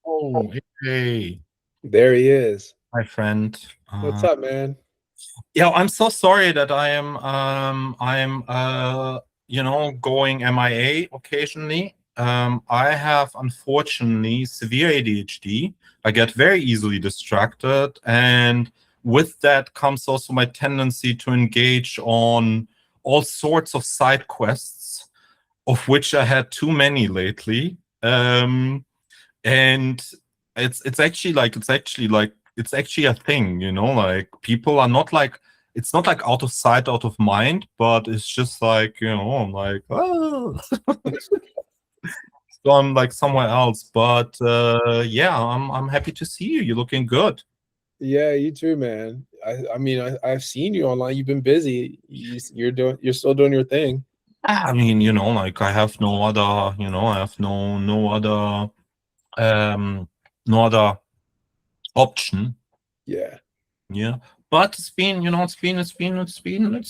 Oh, hey, There he is. my friend. What's Uh, up, man? yeah, I'm so sorry that going MIA occasionally. I have unfortunately severe ADHD. I get very easily distracted, and with that comes also my tendency to engage on all sorts of side quests, of which I had too many lately. And it's actually a thing, like people are not like it's not like out of sight, out of mind, but it's just like, I'm like, oh. So I'm like somewhere else. But yeah, I'm happy to see you. You're looking good. Yeah, you too, man. I've seen you online. You've been busy. You're still doing your thing. I mean, like I have no other, I have um no other option. Yeah. Yeah. But it's been, it's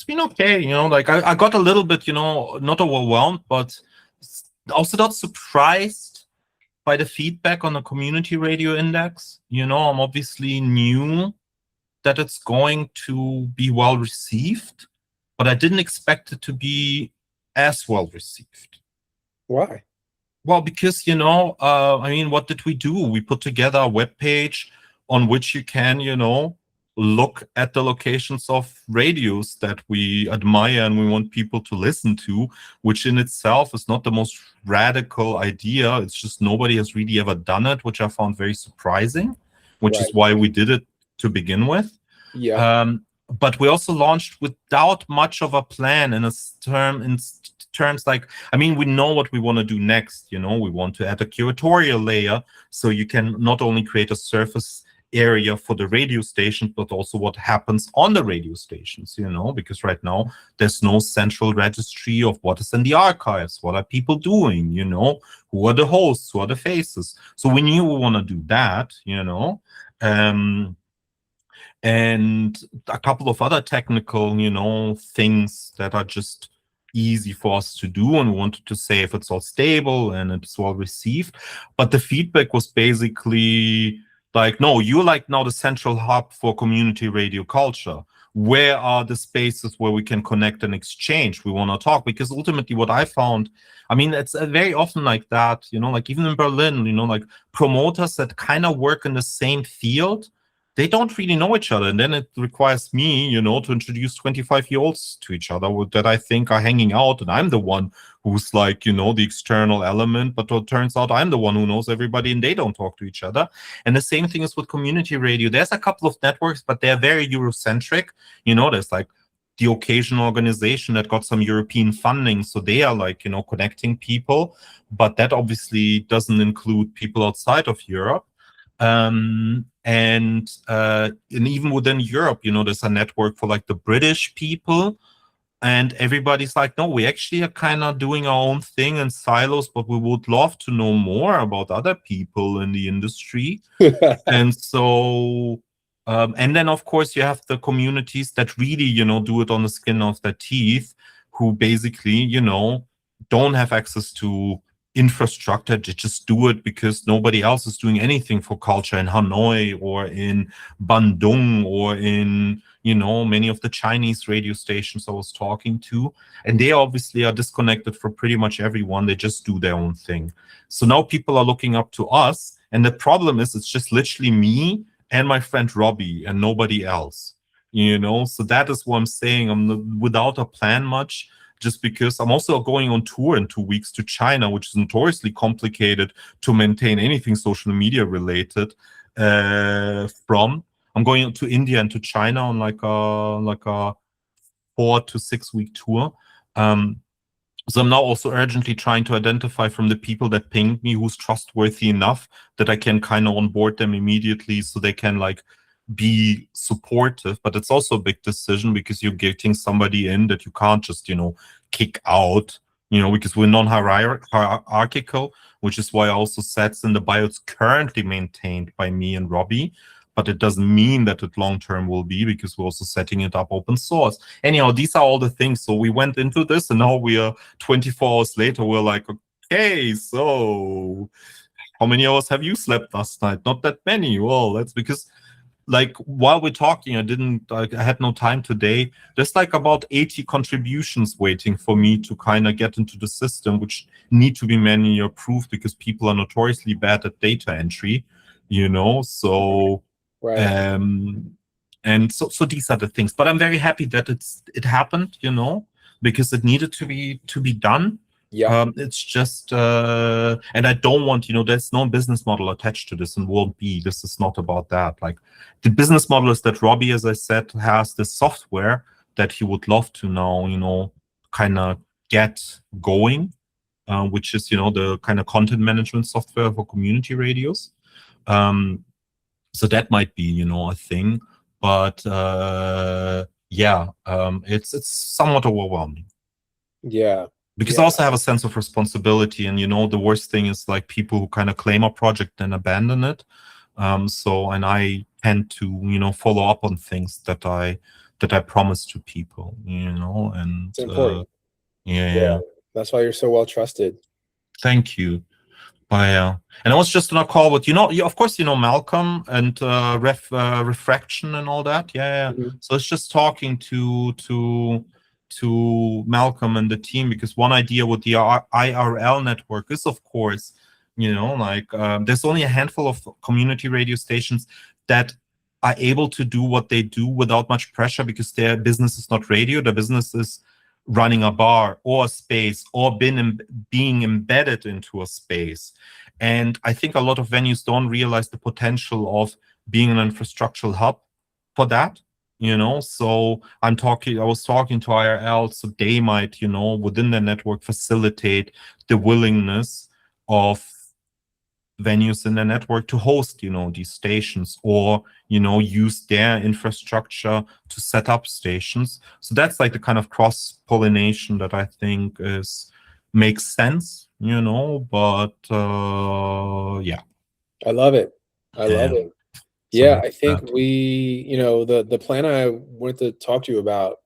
been okay. Like I got a little bit, not overwhelmed, but also not surprised by the feedback on the community radio index. I'm obviously new that it's going to be well received, but I didn't expect it to be as well received. Why? Well, because, I mean, what did we do? We put together a web page on which you can, look at the locations of radios that we admire and we want people to listen to, which in itself is not the most radical idea. It's just nobody has really ever done it, which I found very surprising, which is Right. why we did it to begin with. Yeah. But we also launched without much of a plan in terms like, I mean, we know what we want to do next. We want to add a curatorial layer so you can not only create a surface area for the radio stations, but also what happens on the radio stations, because right now there's no central registry of what is in the archives, what are people doing, who are the hosts, who are the faces. So we knew we want to do that, um, and a couple of other technical, things that are just easy for us to do. And we wanted to say if it's all stable and it's well received. But the feedback was basically like, no, you're like now the central hub for community radio culture. Where are the spaces where we can connect and exchange? We want to talk, because ultimately what I found, I mean, it's very often like that, like even in Berlin, like promoters that kind of work in the same field, they don't really know each other. And then it requires me, to introduce 25-year-olds to each other that I think are hanging out. And I'm the one who's like, the external element. But it turns out I'm the one who knows everybody and they don't talk to each other. And the same thing is with community radio. There's a couple of networks, but they're very Eurocentric. There's like the occasional organization that got some European funding. So they are like, connecting people. But that obviously doesn't include people outside of Europe. And even within Europe, there's a network for like the British people, and everybody's like, no, we actually are kind of doing our own thing in silos, but we would love to know more about other people in the industry. And so, and then of course you have the communities that really, do it on the skin of their teeth, who basically, don't have access to infrastructure to just do it because nobody else is doing anything for culture in Hanoi or in Bandung or in, many of the Chinese radio stations I was talking to. And they obviously are disconnected from pretty much everyone. They just do their own thing. So now people are looking up to us. And the problem is it's just literally me and my friend Robbie and nobody else, So that is what I'm saying. I'm without a plan much, just because I'm also going on tour in 2 weeks to China, which is notoriously complicated to maintain anything social media related. I'm going to India and to China on like a 4 to 6 week tour. So I'm now also urgently trying to identify from the people that pinged me who's trustworthy enough that I can kind of onboard them immediately so they can like be supportive. But it's also a big decision because you're getting somebody in that you can't just, kick out, because we're non-hierarchical, which is why I also said in the bio it's currently maintained by me and Robbie. But it doesn't mean that it long-term will be, because we're also setting it up open source. Anyhow, these are all the things. So we went into this and now we are 24 hours later. We're like, okay, so how many hours have you slept last night? Not that many. Well, that's because, like, while we're talking, I had no time today. There's like about 80 contributions waiting for me to kind of get into the system, which need to be manually approved because people are notoriously bad at data entry, so Right. and so these are the things. But I'm very happy that it happened, because it needed to be done. Yeah. It's just and I don't want, there's no business model attached to this and won't be. This is not about that. Like, the business model is that Robbie, as I said, has this software that he would love to now, kind of get going, which is, the kind of content management software for community radios. So that might be, a thing. But it's somewhat overwhelming. Yeah. Because I also have a sense of responsibility, and the worst thing is like people who kind of claim a project and abandon it. And I tend to follow up on things that I promise to people, and It's important. Yeah. That's why you're so well trusted. Thank you. And I was just on a call with, of course, Malcolm and Refraction and all that. Yeah. Mhm. So it's just talking to Malcolm and the team, because one idea with the IRL network is, of course, there's only a handful of community radio stations that are able to do what they do without much pressure, because their business is not radio. Their business is running a bar or a space or being embedded into a space. And I think a lot of venues don't realize the potential of being an infrastructural hub for that. So I was talking to IRL, so they might, within their network, facilitate the willingness of venues in the network to host, these stations, or, use their infrastructure to set up stations. So that's like the kind of cross-pollination that I think makes sense, but yeah. I love it. I love it. So Yeah, I think that. the plan I wanted to talk to you about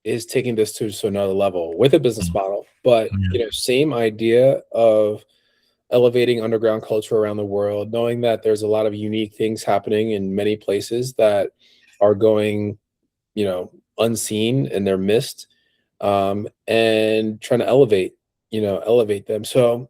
is taking this to another level with a business model, but same idea of elevating underground culture around the world, knowing that there's a lot of unique things happening in many places that are going, unseen and they're missed, and trying to elevate them. So,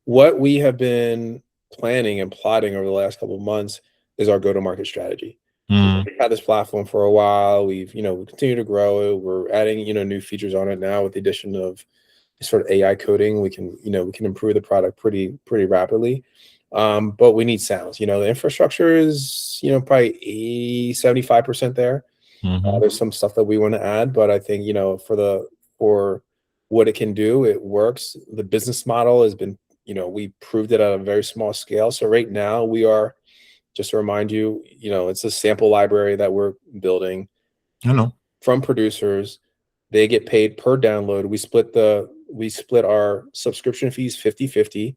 what we have been planning and plotting over the last couple of months is our go-to-market strategy. We've had this platform for a while. We continue to grow it. We're adding, new features on it now with the addition of sort of AI coding. We can improve the product pretty rapidly. But we need sounds. The infrastructure is, probably 75% there. There's some stuff that we want to add, but I think, for what it can do, it works. The business model has been, we proved it at a very small scale. So right now we are, just to remind you, it's a sample library that we're building from producers. They get paid per download. We split our subscription fees 50-50.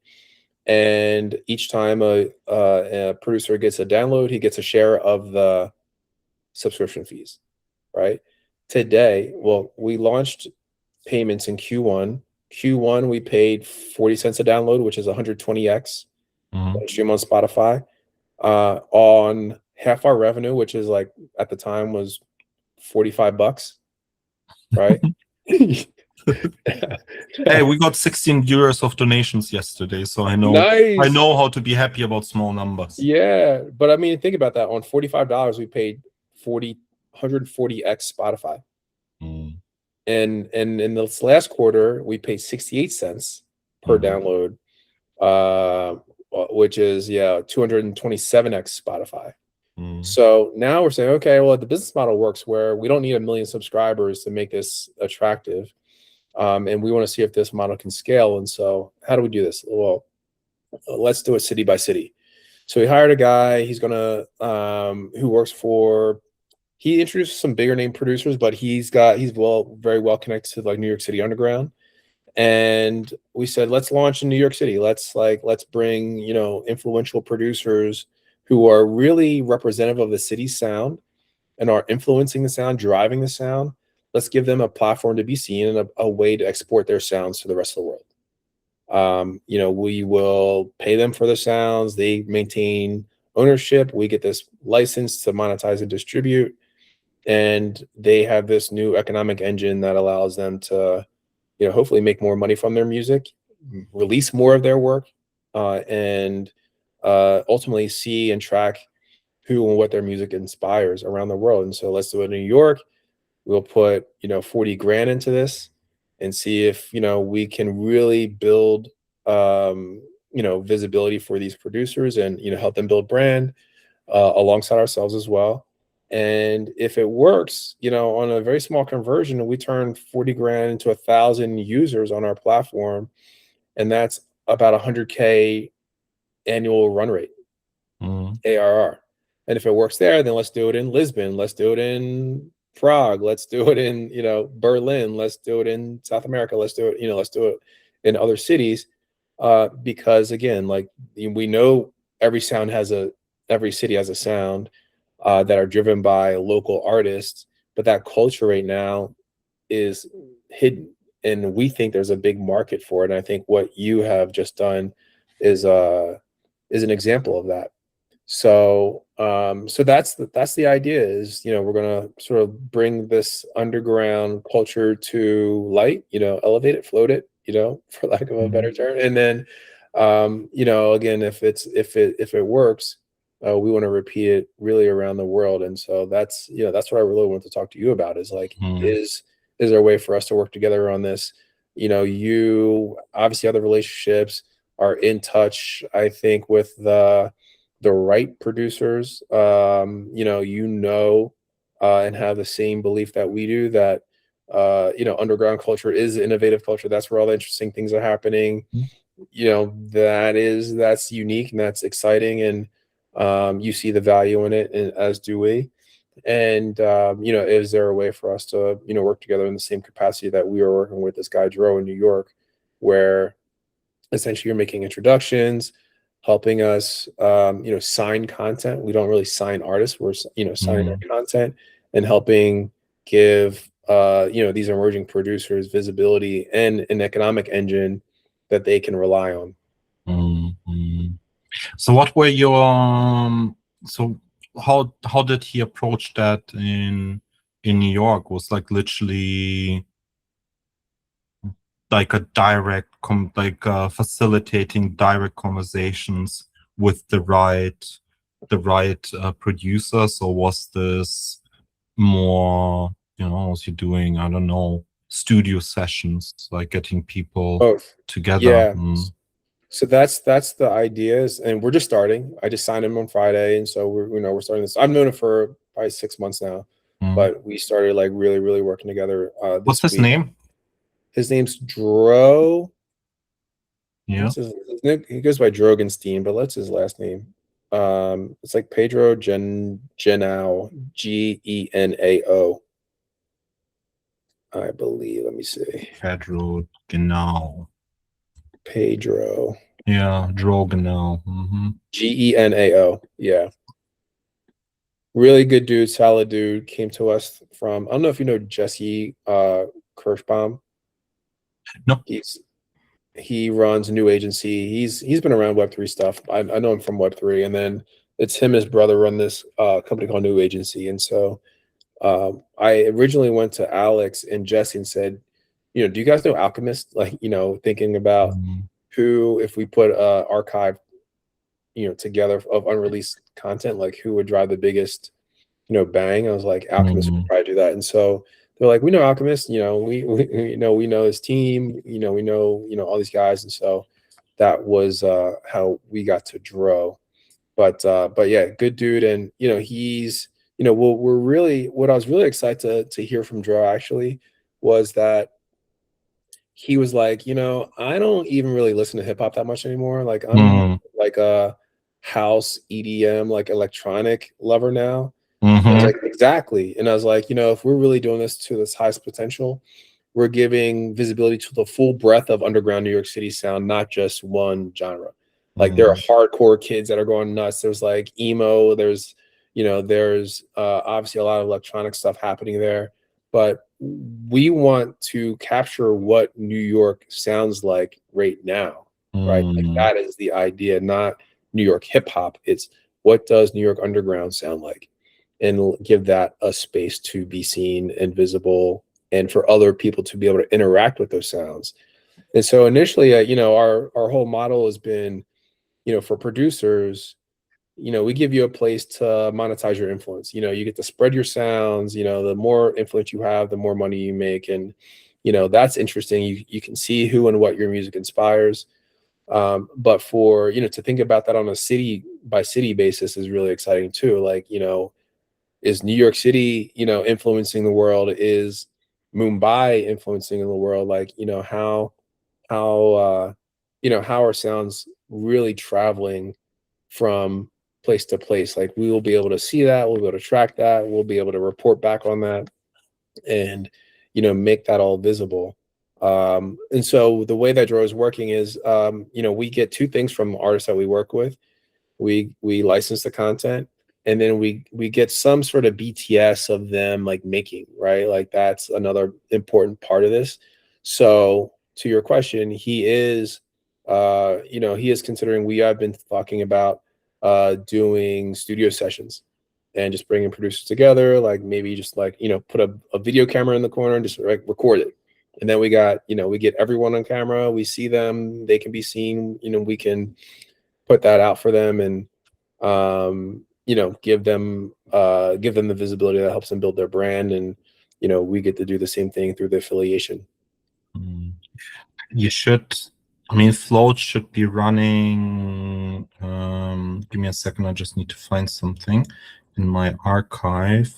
And each time a producer gets a download, he gets a share of the subscription fees, right? Today, we launched payments in Q1. Q1, we paid 40 cents a download, which is 120x stream on Spotify, on half our revenue, which is like at the time was $45, right? Hey, we got 16 euros of donations yesterday, so I know Nice. I know how to be happy about small numbers. Yeah, but I mean, think about that. On $45, we paid 140x Spotify. And in this last quarter, we paid 68 cents per download, which is 227x Spotify. So now we're saying, okay, well, the business model works where we don't need 1 million subscribers to make this attractive. And we want to see if this model can scale. And so how do we do this? Well, let's do it city by city. So we hired a guy. He's gonna he introduced some bigger name producers, but he's very well connected to like New York City Underground. And we said, let's launch in New York City. Let's bring, influential producers who are really representative of the city's sound and are influencing the sound, driving the sound. Let's give them a platform to be seen and a way to export their sounds to the rest of the world. You know, we will pay them for the sounds. They maintain ownership. We get this license to monetize and distribute, and they have this new economic engine that allows them to, you know, hopefully make more money from their music, release more of their work, and ultimately see and track who and what their music inspires around the world. And so let's do it in New York. We'll put, you know, 40 grand into this and see if, you know, we can really build, you know, visibility for these producers and, you know, help them build brand alongside ourselves as well. And if it works, you know, on a very small conversion, we turn 40 grand into 1,000 users on our platform. And that's about 100K annual run rate, ARR. And if it works there, then let's do it in Lisbon. Let's do it in Prague. Let's do it in, you know, Berlin. Let's do it in South America. Let's do it, you know, let's do it in other cities. Because again, like we know every city has a sound that are driven by local artists, but that culture right now is hidden. And we think there's a big market for it. And I think what you have just done is an example of that. So so that's the idea is, you know, we're gonna sort of bring this underground culture to light, you know, elevate it, float it, you know, for lack of a better term. And then you know, again, if it works, we want to repeat it really around the world. And so that's, you know, that's what I really want to talk to you about is like, is there a way for us to work together on this? You know, you obviously have the relationships, are in touch, I think, with the right producers. You know, and have the same belief that we do that you know, underground culture is innovative culture. That's where all the interesting things are happening. You know, that's unique and that's exciting, and you see the value in it, and as do we. And you know, is there a way for us to, you know, work together in the same capacity that we are working with this guy Dro in New York, where essentially you're making introductions, helping us, you know, sign content. We don't really sign artists. We're, you know, signing our content and helping give, you know, these emerging producers visibility and an economic engine that they can rely on. So what were your, so how did he approach that in New York? Was like literally like a direct facilitating direct conversations with the right producers, or was this more, you know, was he doing, I don't know, studio sessions, like getting people together? Yeah. So that's the ideas, and we're just starting. I just signed him on Friday, and so we're starting this. I've known him for probably 6 months now, but we started like really working together. What's his name? His name's Dro. Yeah. He goes by Drogenstein, but what's his last name? It's like Pedro Genao, Genao. I believe. Let me see. Pedro Genao. Pedro. Yeah, Drogenao. Genao. Yeah. Really good dude, solid dude. Came to us from, I don't know if you know Jesse Kirschbaum. No. He runs a new agency. He's been around Web3 stuff. I know him from Web3, and then it's him and his brother run this company called New Agency. And so I originally went to Alex and Jesse and said, you know, do you guys know Alchemist? Like, you know, thinking about who, if we put archive, you know, together of unreleased content, like who would drive the biggest, you know, bang. I was like, Alchemist would probably do that. And so they're like, we know Alchemist, you know, we know his team, you know, we know all these guys. And so that was how we got to Dro. But yeah, good dude. And, you know, he's, you know, what I was really excited to hear from Dro actually was that he was like, you know, I don't even really listen to hip hop that much anymore. Like I'm like a house EDM, like electronic lover now. I was like, exactly. And I was like, you know, if we're really doing this to this highest potential, we're giving visibility to the full breadth of underground New York City sound, not just one genre. Like there are hardcore kids that are going nuts. There's like emo, there's, you know, there's obviously a lot of electronic stuff happening there. but we want to capture what New York sounds like right now, right? Like that is the idea, not New York hip hop. It's what does New York underground sound like, and give that a space to be seen and visible, and for other people to be able to interact with those sounds. And so initially, our whole model has been, for producers, we give you a place to monetize your influence. You get to spread your sounds. The more influence you have, the more money you make, and that's interesting. You can see who and what your music inspires. But for to think about that on a city by city basis is really exciting too. Like, is New York City influencing the world? Is Mumbai influencing the world? Like, how how are sounds really traveling from place to place? Like, we will be able to see that, we'll be able to track that, we'll be able to report back on that, and make that all visible. And so the way that Draw is working is, we get two things from artists that we work with. We license the content, and then we get some sort of BTS of them like making, right? Like, that's another important part of this. So to your question, he is considering, we have been talking about doing studio sessions and just bringing producers together, like maybe just like, put a video camera in the corner and just like record it. And then we get everyone on camera, we see them, they can be seen, we can put that out for them, and give them the visibility that helps them build their brand. And we get to do the same thing through the affiliation. You should, I mean, Float should be running. Give me a second, I just need to find something in my archive.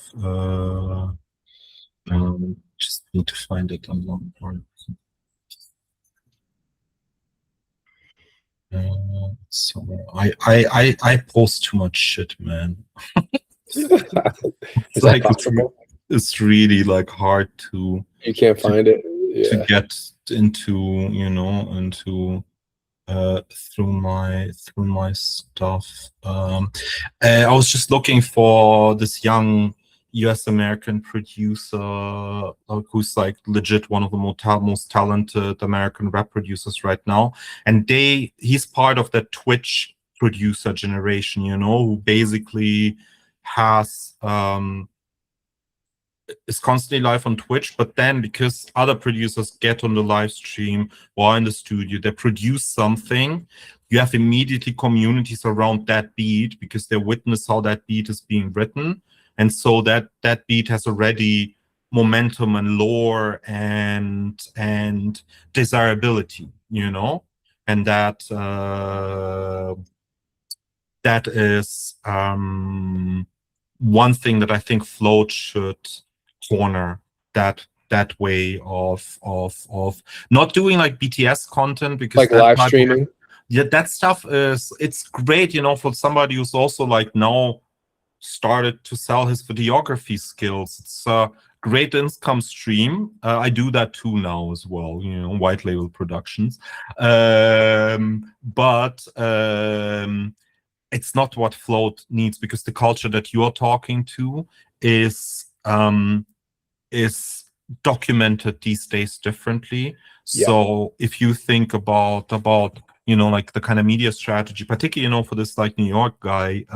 Just need to find it on one part. So I post too much shit, man. Is that possible? It's really like hard to. You can't find it. To Yeah. get into, through my stuff. I was just looking for this young US American producer who's like legit one of the most talented American rap producers right now, and he's part of that Twitch producer generation, who basically has is constantly live on Twitch, but then because other producers get on the live stream or in the studio, they produce something, you have immediately communities around that beat because they witness how that beat is being written. And so that beat has already momentum and lore and desirability, and that is one thing that I think Float should corner, that way of not doing like BTS content, because like live streaming. Yeah, that stuff it's great, for somebody who's also like now started to sell his videography skills. It's a great income stream. I do that too now as well, white label productions. But it's not what Float needs, because the culture that you're talking to is documented these days differently. Yeah. So if you think about like the kind of media strategy, particularly for this like New York guy,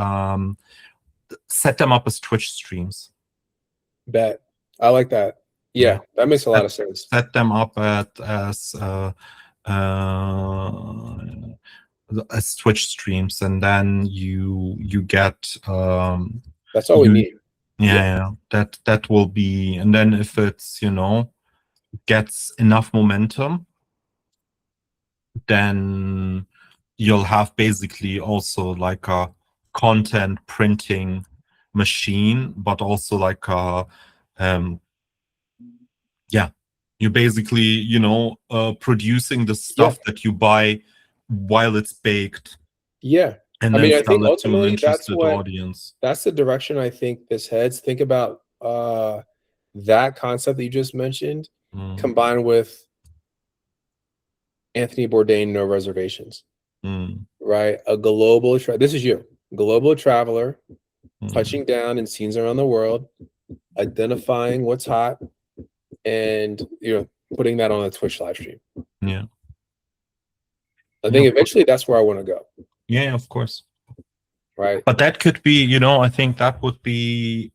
set them up as Twitch streams. Bet. I like that. Yeah, that makes a lot of sense. Set them up as Twitch streams, and then you get that's all we need. Yeah, that will be, and then if it's gets enough momentum, then you'll have basically also like a content printing machine, but also like a you're basically producing the stuff that you buy while it's baked. Yeah. And I then mean, I think sell it to an ultimately interested audience. that's the direction I think this heads. Think about that concept that you just mentioned, combined with Anthony Bourdain, No Reservations, right? A global, this is you, global traveler, touching down in scenes around the world, identifying what's hot, and putting that on a Twitch live stream. Yeah. I think eventually that's where I want to go. Yeah, of course. Right. But that could be, I think that would be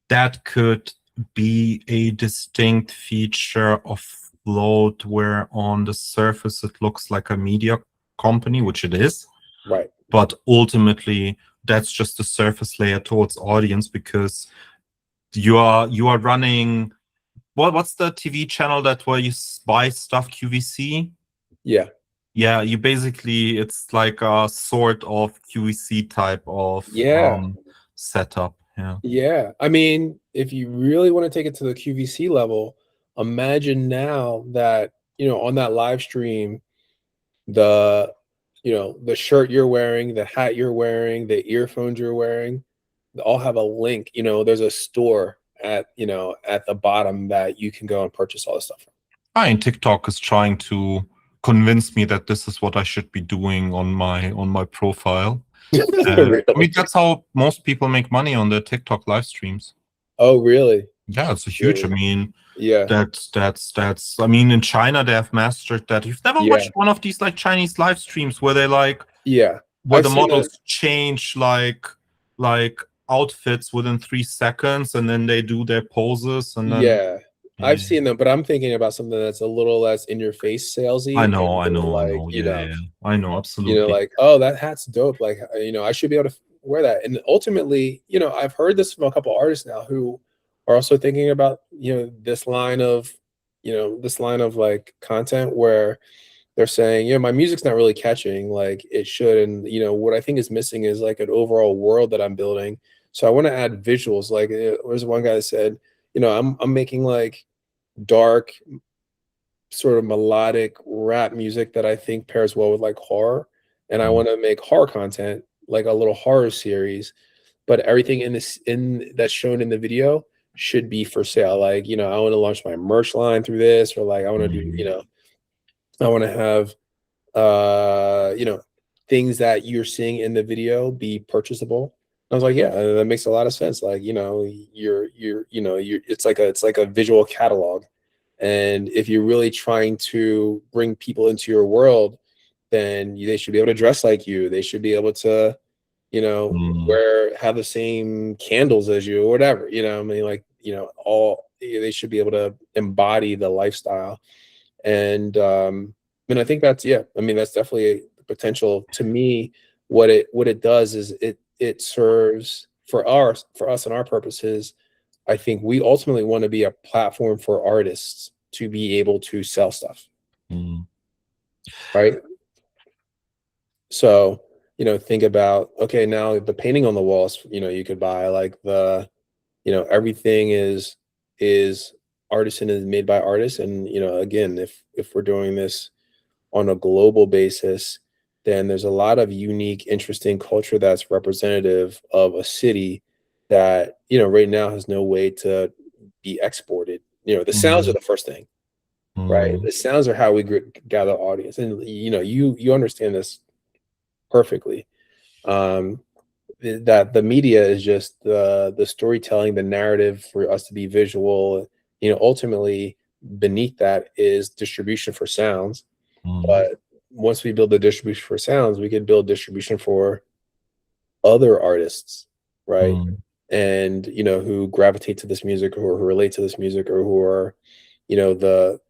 that could be a distinct feature of Float, where on the surface it looks like a media company, which it is. Right. But ultimately, that's just the surface layer towards audience, because you are running. What's the TV channel where you buy stuff, QVC? Yeah. Yeah, it's like a sort of QVC type of setup. Yeah. Yeah. I mean, if you really want to take it to the QVC level, imagine now that, on that live stream, the shirt you're wearing, the hat you're wearing, the earphones you're wearing, they all have a link. There's a store at the bottom that you can go and purchase all this stuff from. I mean, TikTok is trying to convince me that this is what I should be doing on my profile. Really? I mean, that's how most people make money on their TikTok live streams. Oh, really? Yeah, it's a huge. Really? I mean, yeah. That's. I mean, in China they have mastered that. You've never watched one of these like Chinese live streams where they where the models change like outfits within 3 seconds, and then they do their poses, and then I've seen them, but I'm thinking about something that's a little less in your face salesy. I know. I know, absolutely. Like, oh, that hat's dope. Like, I should be able to wear that. And ultimately, I've heard this from a couple artists now who are also thinking about, this line of like content where they're saying, my music's not really catching like it should. And, what I think is missing is like an overall world that I'm building. So I want to add visuals. Like there's one guy that said, I'm making like dark, sort of melodic rap music that I think pairs well with like horror. And I want to make horror content, like a little horror series, but everything in that's shown in the video should be for sale. Like, I want to launch my merch line through this, or like I want to do, I want to have things that you're seeing in the video be purchasable. I was like, yeah, that makes a lot of sense. Like, it's like a visual catalog. And if you're really trying to bring people into your world, then they should be able to dress like you. They should be able to, have the same candles as you or whatever, I mean, like, they should be able to embody the lifestyle. And I think that's definitely a potential. To me, what it does is it serves for us and our purposes. I think we ultimately want to be a platform for artists to be able to sell stuff. Right. So, think about, okay, now the painting on the walls, you could buy like everything is artisan, is made by artists. And, again, if we're doing this on a global basis, then there's a lot of unique, interesting culture that's representative of a city that, right now has no way to be exported. The sounds are the first thing, right? The sounds are how we gather audience. And, you understand this perfectly. That the media is just the storytelling, the narrative for us to be visual. Ultimately beneath that is distribution for sounds. But once we build the distribution for sounds, we can build distribution for other artists, right? And who gravitate to this music, or who relate to this music, or who are, the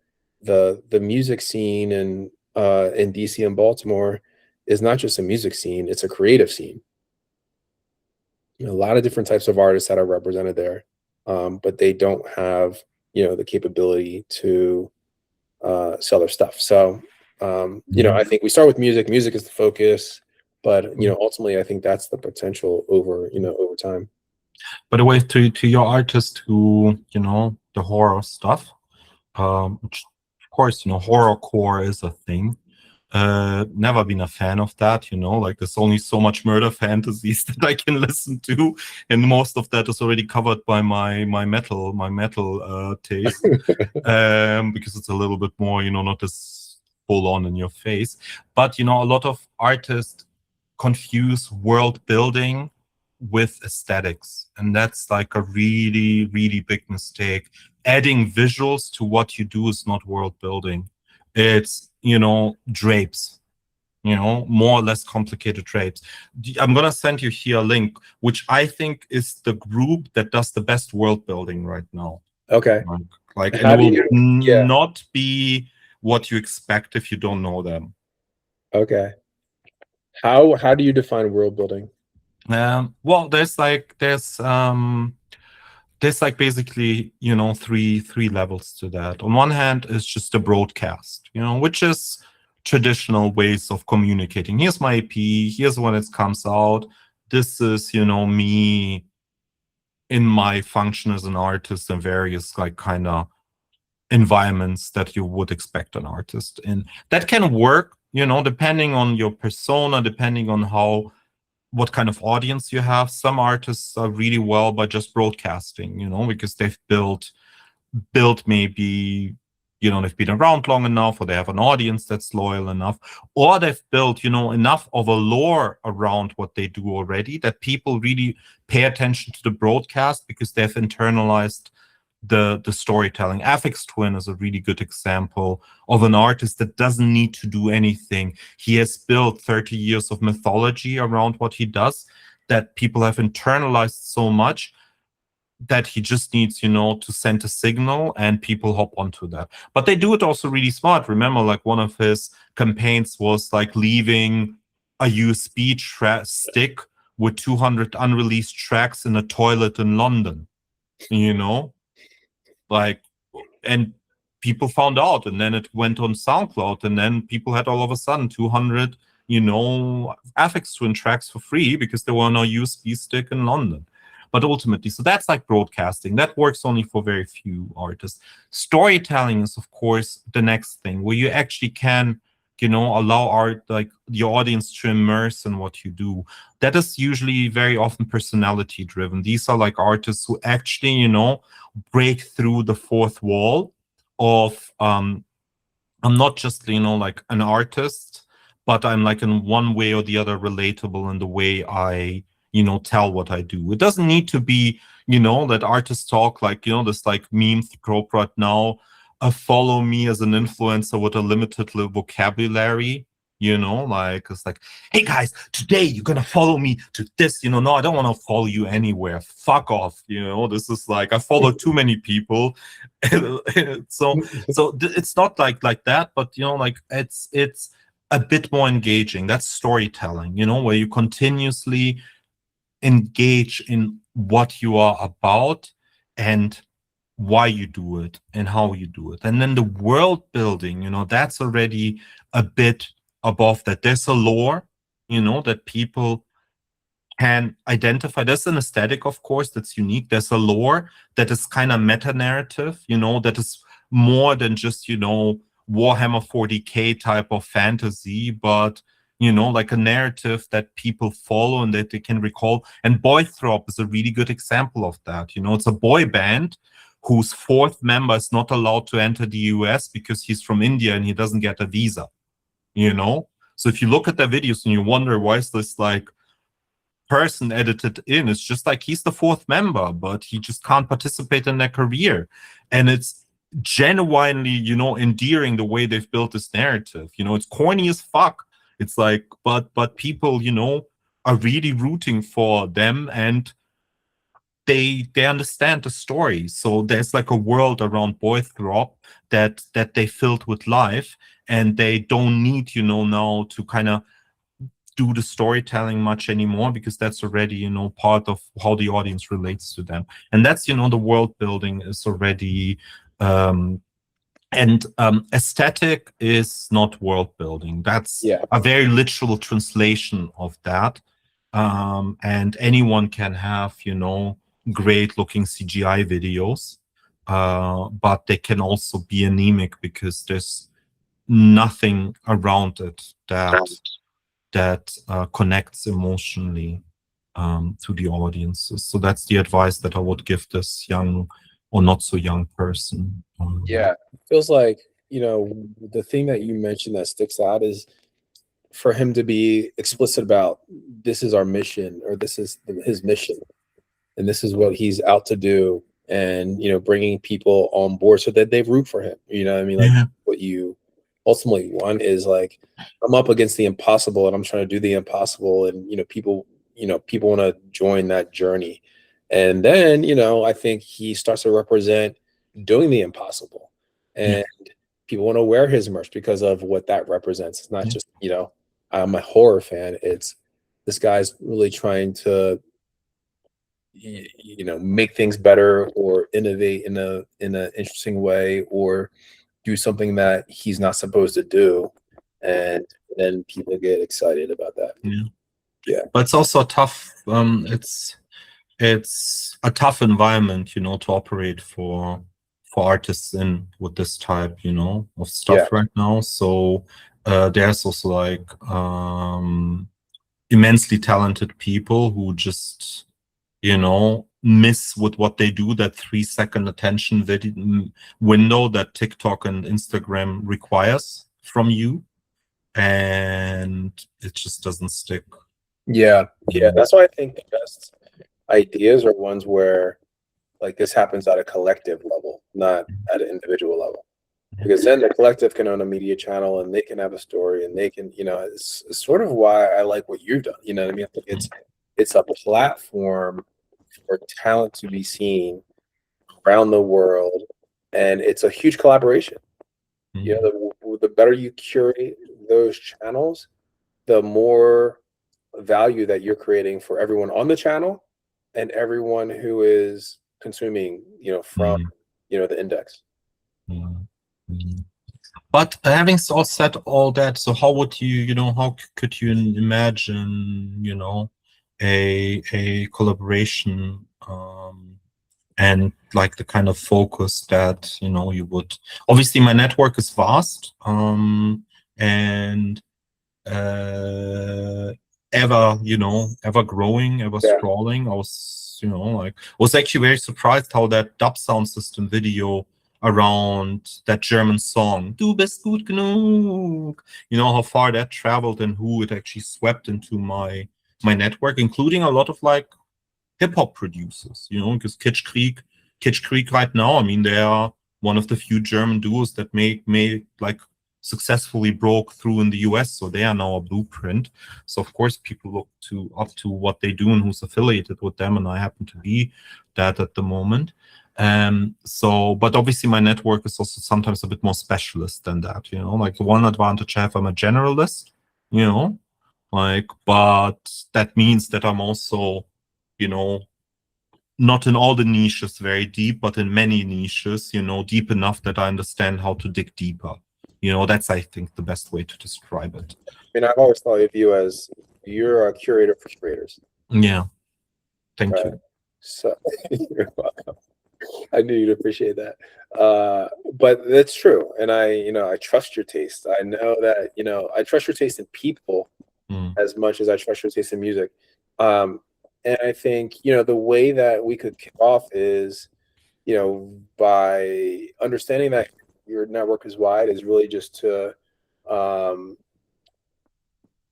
music scene in DC and Baltimore is not just a music scene, it's a creative scene. A lot of different types of artists that are represented there, but they don't have the capability to sell their stuff. So I think we start with music. Music is the focus, but ultimately I think that's the potential over time. By the way, to your artist who the horror stuff, which of course horrorcore is a thing. Never been a fan of that, like there's only so much murder fantasies that I can listen to, and most of that is already covered by my metal taste, because it's a little bit more, not as full on in your face. But a lot of artists confuse world building with aesthetics, and that's like a really, really big mistake. Adding visuals to what you do is not world building. It's, drapes, more or less complicated drapes. I'm going to send you here a link, which I think is the group that does the best world building right now. Okay. Like, How and do it will you- yeah. not be what you expect if you don't know them. Okay. How do you define world building? Well, there's basically, three levels to that. On one hand is just a broadcast, which is traditional ways of communicating. Here's my EP, here's when it comes out. This is, me in my function as an artist in various like kind of environments that you would expect an artist in. That can work, depending on your persona, depending on what kind of audience you have. Some artists are really well by just broadcasting, because they've built maybe, they've been around long enough, or they have an audience that's loyal enough, or they've built, enough of a lore around what they do already that people really pay attention to the broadcast because they've internalized the storytelling. Aphex Twin is a really good example of an artist that doesn't need to do anything. He has built 30 years of mythology around what he does that people have internalized so much that he just needs, to send a signal and people hop onto that. But they do it also really smart. Remember, like one of his campaigns was like leaving a USB stick with 200 unreleased tracks in a toilet in London, like, and people found out, and then it went on SoundCloud, and then people had all of a sudden 200, Aphex Twin tracks for free because there were no USB stick in London. But ultimately, so that's like broadcasting. That works only for very few artists. Storytelling is, of course, the next thing where you actually can, allow your audience to immerse in what you do. That is usually very often personality driven. These are like artists who actually, break through the fourth wall of, I'm not just, like an artist, but I'm like in one way or the other relatable in the way I, tell what I do. It doesn't need to be, that artists talk like, this like meme trope right now, follow me as an influencer with a limited vocabulary, like it's like, hey guys, today you're gonna follow me to this, no, I don't want to follow you anywhere, fuck off, this is like, I follow too many people. so it's not like that, but like it's a bit more engaging. That's storytelling, where you continuously engage in what you are about and why you do it and how you do it. And then the world building, that's already a bit above that. There's a lore, that people can identify. There's an aesthetic, of course, that's unique. There's a lore that is kind of meta-narrative, that is more than just, Warhammer 40K type of fantasy, but like a narrative that people follow and that they can recall. And Boythrop is a really good example of that. It's a boy band whose fourth member is not allowed to enter the US because he's from India and he doesn't get a visa, So if you look at their videos and you wonder, why is this like person edited in? It's just like he's the fourth member, but he just can't participate in their career. And it's genuinely, endearing the way they've built this narrative. It's corny as fuck. It's like, but people, are really rooting for them and they understand the story. So there's like a world around Boythrop that they filled with life, and they don't need, now to kind of do the storytelling much anymore because that's already, part of how the audience relates to them. And that's, the world building is already, aesthetic is not world building. That's a very literal translation of that. And anyone can have, great looking CGI videos, but they can also be anemic because there's nothing around it that connects emotionally to the audiences. So that's the advice that I would give this young or not so young person. Yeah, it feels like, the thing that you mentioned that sticks out is for him to be explicit about this is our mission, or this is his mission, and this is what he's out to do, and bringing people on board so that they root for him. You know what I mean? Like what you ultimately want is like, I'm up against the impossible and I'm trying to do the impossible, and people want to join that journey. And then I think he starts to represent doing the impossible, and people want to wear his merch because of what that represents. It's not just I'm a horror fan. It's this guy's really trying to make things better, or innovate in an interesting way, or do something that he's not supposed to do, and then people get excited about that. But it's also a tough it's a tough environment to operate for artists in with this type of stuff right now. So there's also like immensely talented people who just miss with what they do, that 3-second attention window that TikTok and Instagram requires from you, and it just doesn't stick. That's why I think the best ideas are ones where like this happens at a collective level, not at an individual level, because then the collective can own a media channel and they can have a story, and they can it's sort of why I like what you've done. You know what I mean? I think it's a platform for talent to be seen around the world, and it's a huge collaboration. The better you curate those channels, the more value that you're creating for everyone on the channel and everyone who is consuming from the index. But having said all that, so how would you how could you imagine a collaboration and like the kind of focus that you would? Obviously my network is vast and ever growing, ever scrolling. I was actually very surprised how that Dub Sound System video around that German song "Du bist gut genug," how far that traveled and who it actually swept into my network, including a lot of like hip-hop producers, because Kitsch Krieg right now, I mean, they are one of the few German duos that may like successfully broke through in the US, so they are now a blueprint. So of course people look up to what they do and who's affiliated with them, and I happen to be that at the moment. But obviously my network is also sometimes a bit more specialist than that, like the one advantage I have, I'm a generalist, but that means that I'm also, not in all the niches very deep, but in many niches, deep enough that I understand how to dig deeper. That's, I think, the best way to describe it. I mean, I've always thought of you as you're a curator for curators. Yeah. Thank you. So you're welcome. I knew you'd appreciate that. But that's true. And I trust your taste. I know that, I trust your taste in people as much as I trust your taste in music. And I think, the way that we could kick off is, by understanding that your network is wide, is really just to, I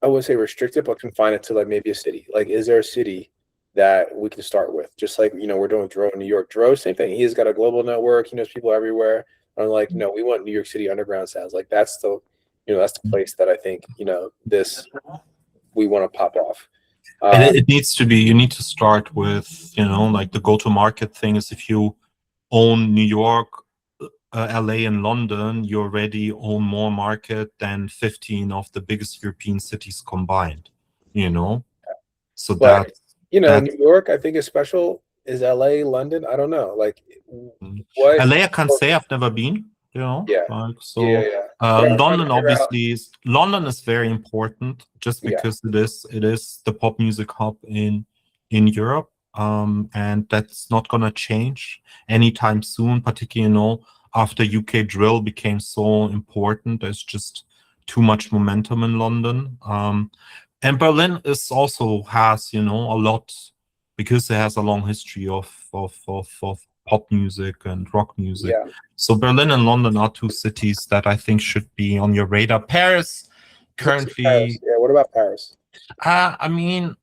wouldn't say restrict it, but confine it to like maybe a city. Like, is there a city that we can start with? Just like, we're doing with Dro in New York. Dro, same thing. He's got a global network. He knows people everywhere. I'm like, no, we want New York City underground sounds. Like that's the place that I think, we want to pop off. And it needs to be, you need to start with, like the go-to-market thing is if you own New York, LA and London, you already own more market than 15 of the biggest European cities combined, So but, New York, I think is special. Is LA, London? I don't know. Like, what? LA, I can't say, I've never been. London obviously London is very important just because it is the pop music hub in Europe, and that's not gonna change anytime soon, particularly after UK drill became so important. There's just too much momentum in London, and Berlin is also has a lot, because it has a long history of pop music and rock music. So Berlin and London are two cities that I think should be on your radar. Paris currently, What about Paris? I mean,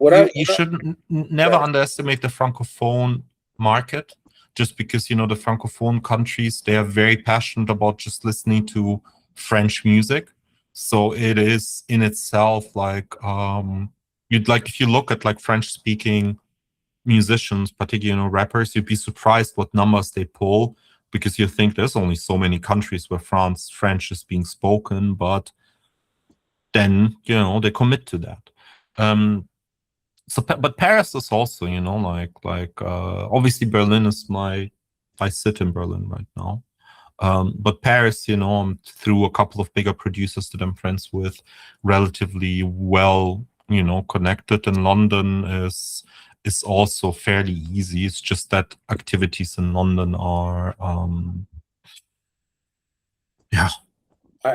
you should never underestimate the Francophone market, just because, the Francophone countries, they are very passionate about just listening to French music. So it is in itself like, if you look at like French speaking musicians, particularly, rappers, you'd be surprised what numbers they pull, because you think there's only so many countries where French is being spoken, but then, they commit to that. But Paris is also, obviously Berlin is I sit in Berlin right now. But Paris, I'm through a couple of bigger producers that I'm friends with, relatively well, connected. And London is also fairly easy. It's just that activities in London are,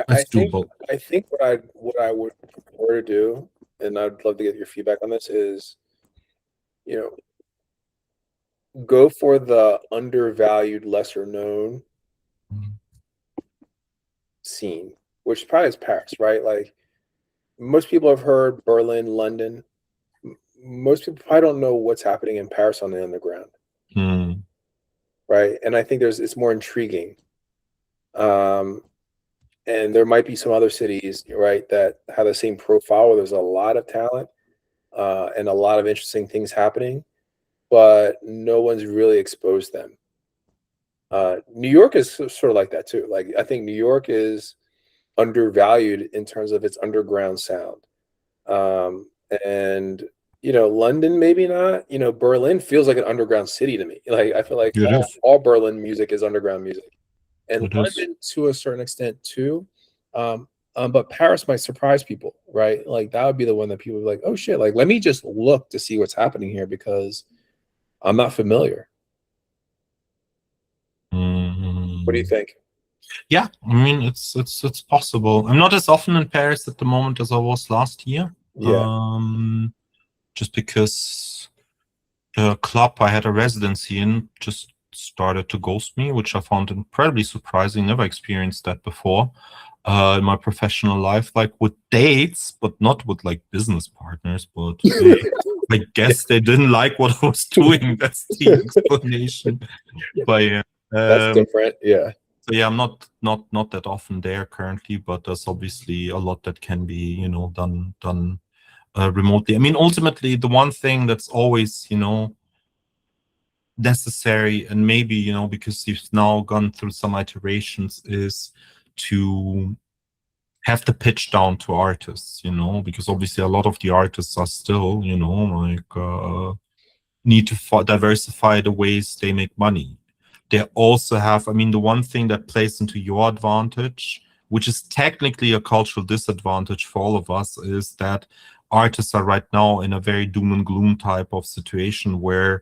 I think what I would prefer to do, and I'd love to get your feedback on this, is, go for the undervalued, lesser known scene, which probably is Paris, right? Like, most people have heard Berlin, London. Most people probably don't know what's happening in Paris on the underground, right? And I think it's more intriguing. And there might be some other cities, right, that have the same profile where there's a lot of talent and a lot of interesting things happening, but no one's really exposed them. New York is sort of like that too. Like, I think New York is undervalued in terms of its underground sound. And London, maybe not. Berlin feels like an underground city to me. Like, I feel like all Berlin music is underground music. And London to a certain extent too. But Paris might surprise people, right? Like, that would be the one that people would be like, oh shit, like, let me just look to see what's happening here because I'm not familiar. What do you think? Yeah, I mean, it's possible. I'm not as often in Paris at the moment as I was last year. Yeah. Just because the club I had a residency in just started to ghost me, which I found incredibly surprising. Never experienced that before in my professional life, like with dates, but not with like business partners. But I guess they didn't like what I was doing. That's the explanation. But yeah, that's different. Yeah. So yeah, I'm not that often there currently, but there's obviously a lot that can be, done remotely. I mean, ultimately, the one thing that's always, necessary, and maybe, because you've now gone through some iterations, is to have the pitch down to artists, because obviously a lot of the artists are still, need to diversify the ways they make money. They also have, I mean, the one thing that plays into your advantage, which is technically a cultural disadvantage for all of us, is that artists are right now in a very doom and gloom type of situation where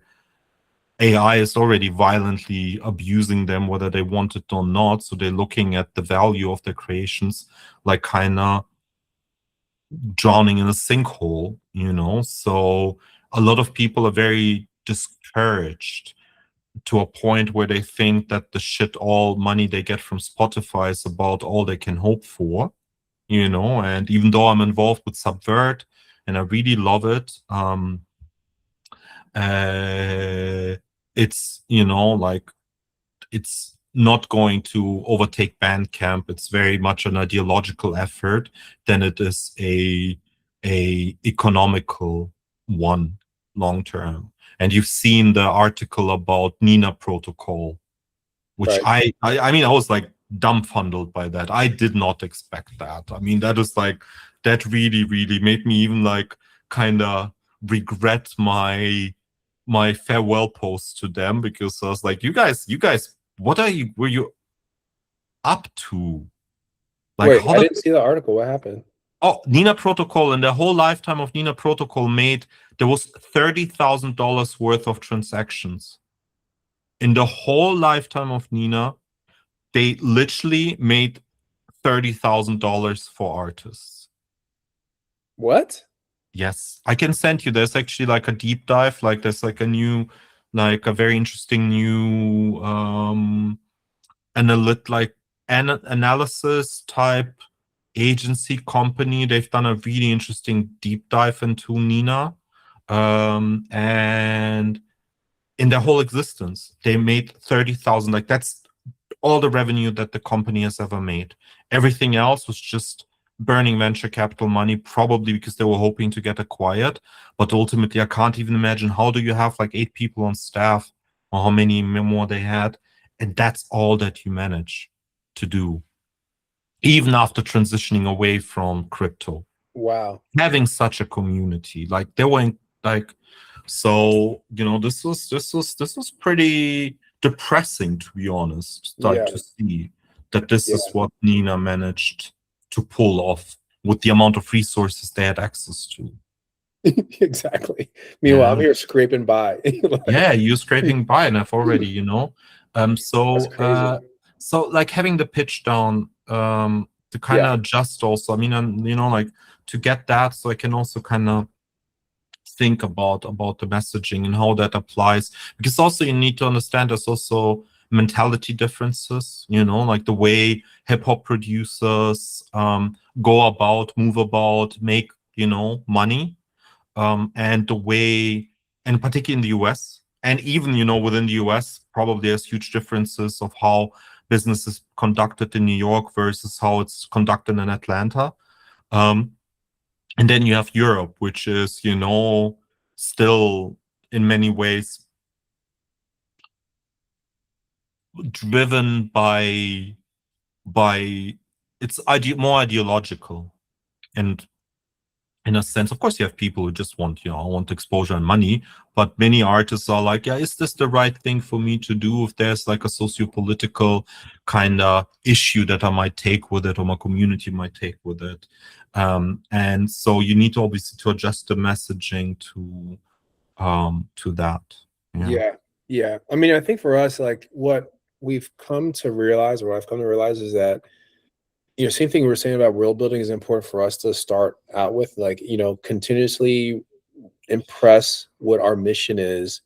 AI is already violently abusing them, whether they want it or not. So they're looking at the value of their creations like kind of drowning in a sinkhole, So a lot of people are very discouraged to a point where they think that the all money they get from Spotify is about all they can hope for, And even though I'm involved with Subvert and I really love it, it's, it's not going to overtake Bandcamp. It's very much an ideological effort than it is a economical one long term. And you've seen the article about Nina Protocol, which right. I mean, I was like dumbfounded by that. I did not expect that. I mean, that is like, that really, really made me even like kind of regret my farewell post to them, because I was like, you guys, were you up to? Like, wait, I didn't see the article. What happened? Oh, Nina Protocol, in the whole lifetime of Nina Protocol, there was $30,000 worth of transactions. In the whole lifetime of Nina, they literally made $30,000 for artists. What? Yes, I can send you. There's actually like a deep dive. Like, there's like a very interesting new analysis type agency company. They've done a really interesting deep dive into Nina. And in their whole existence, they made 30,000. Like, that's all the revenue that the company has ever made. Everything else was just burning venture capital money, probably because they were hoping to get acquired. But ultimately, I can't even imagine, how do you have like 8 people on staff, or how many more they had, and that's all that you manage to do, even after transitioning away from crypto. Wow. Having such a community, like they were in, like, so this was pretty depressing, to be honest, like to see that this is what Nina managed to pull off with the amount of resources they had access to. Exactly. Meanwhile, I'm here scraping by. Yeah, you're scraping by, and I've already, so like having the pitch down, to kind of adjust also. I mean, like to get that, so I can also kind of think about the messaging and how that applies, because also you need to understand there's also mentality differences, like the way hip-hop producers go about, move about, make money, and the way, and particularly in the US, and even within the US, probably there's huge differences of how business is conducted in New York versus how it's conducted in Atlanta. And then you have Europe, which is, still in many ways driven by it's more ideological. And in a sense, of course, you have people who just want, want exposure and money, but many artists are like, yeah, is this the right thing for me to do if there's like a socio-political kind of issue that I might take with it, or my community might take with it? And so you need to obviously to adjust the messaging to that. Yeah. I mean, I think for us, like what we've come to realize, or what I've come to realize, is that same thing we were saying about world building is important for us to start out with, like, continuously impress what our mission is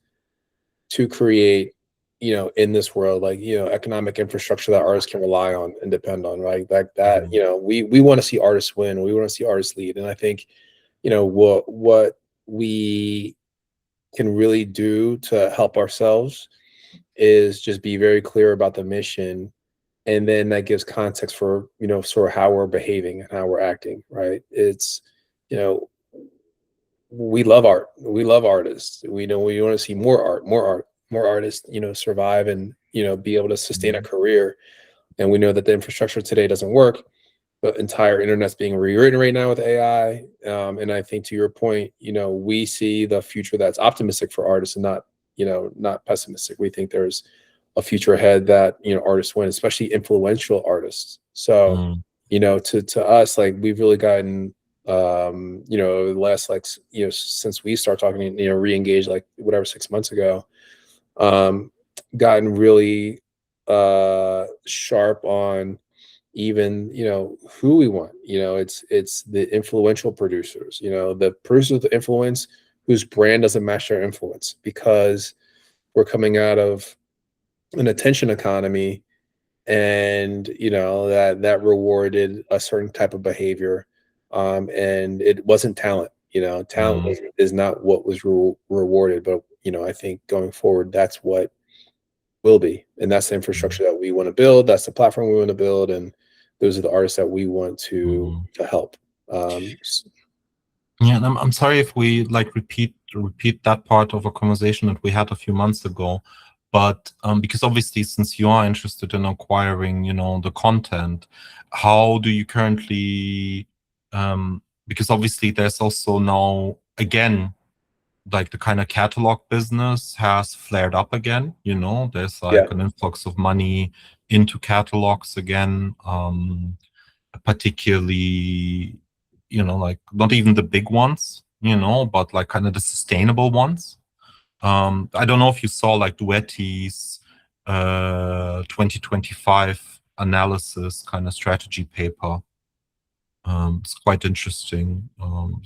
to create, in this world, like, economic infrastructure that artists can rely on and depend on, right? Like that, we want to see artists win. We want to see artists lead. And I think, what we can really do to help ourselves is just be very clear about the mission. And then that gives context for, sort of how we're behaving and how we're acting, right? It's, we love art. We love artists. We want to see more art, more artists, survive and, be able to sustain a career. And we know that the infrastructure today doesn't work. The entire internet's being rewritten right now with AI. And I think to your point, we see the future that's optimistic for artists and not pessimistic. We think there's a future ahead that artists win, especially influential artists. So to us, like, we've really gotten the last, like, since we start talking, re-engaged, like, whatever, 6 months ago, gotten really sharp on even who we want. It's the influential producers, the producers with influence whose brand doesn't match their influence, because we're coming out of an attention economy, and that rewarded a certain type of behavior, and it wasn't talent. Talent is not what was rewarded, but I think going forward, that's what will be, and that's the infrastructure that we want to build. That's the platform we want to build, and those are the artists that we want to help. Yeah, and I'm sorry if we like repeat that part of a conversation that we had a few months ago. But because obviously, since you are interested in acquiring, the content, how do you currently? Because obviously, there's also now, again, like the kind of catalog business has flared up again. There's like an influx of money into catalogs again, particularly, like not even the big ones, but like kind of the sustainable ones. I don't know if you saw like Duetti's 2025 analysis kind of strategy paper. It's quite interesting.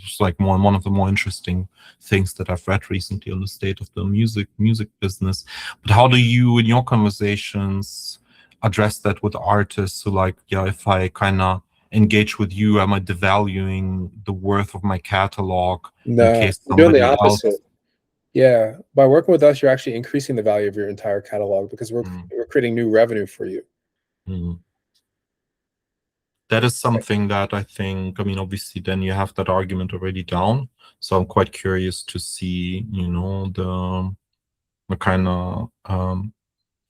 It's like one of the more interesting things that I've read recently on the state of the music business. But how do you, in your conversations, address that with artists who like, if I kind of engage with you? Am I devaluing the worth of my catalog in No, case you're doing the somebody else? opposite. Yeah, by working with us, you're actually increasing the value of your entire catalog because we're creating new revenue for you. That is something that I think, I mean, obviously then you have that argument already down. So I'm quite curious to see, you know, the kind of,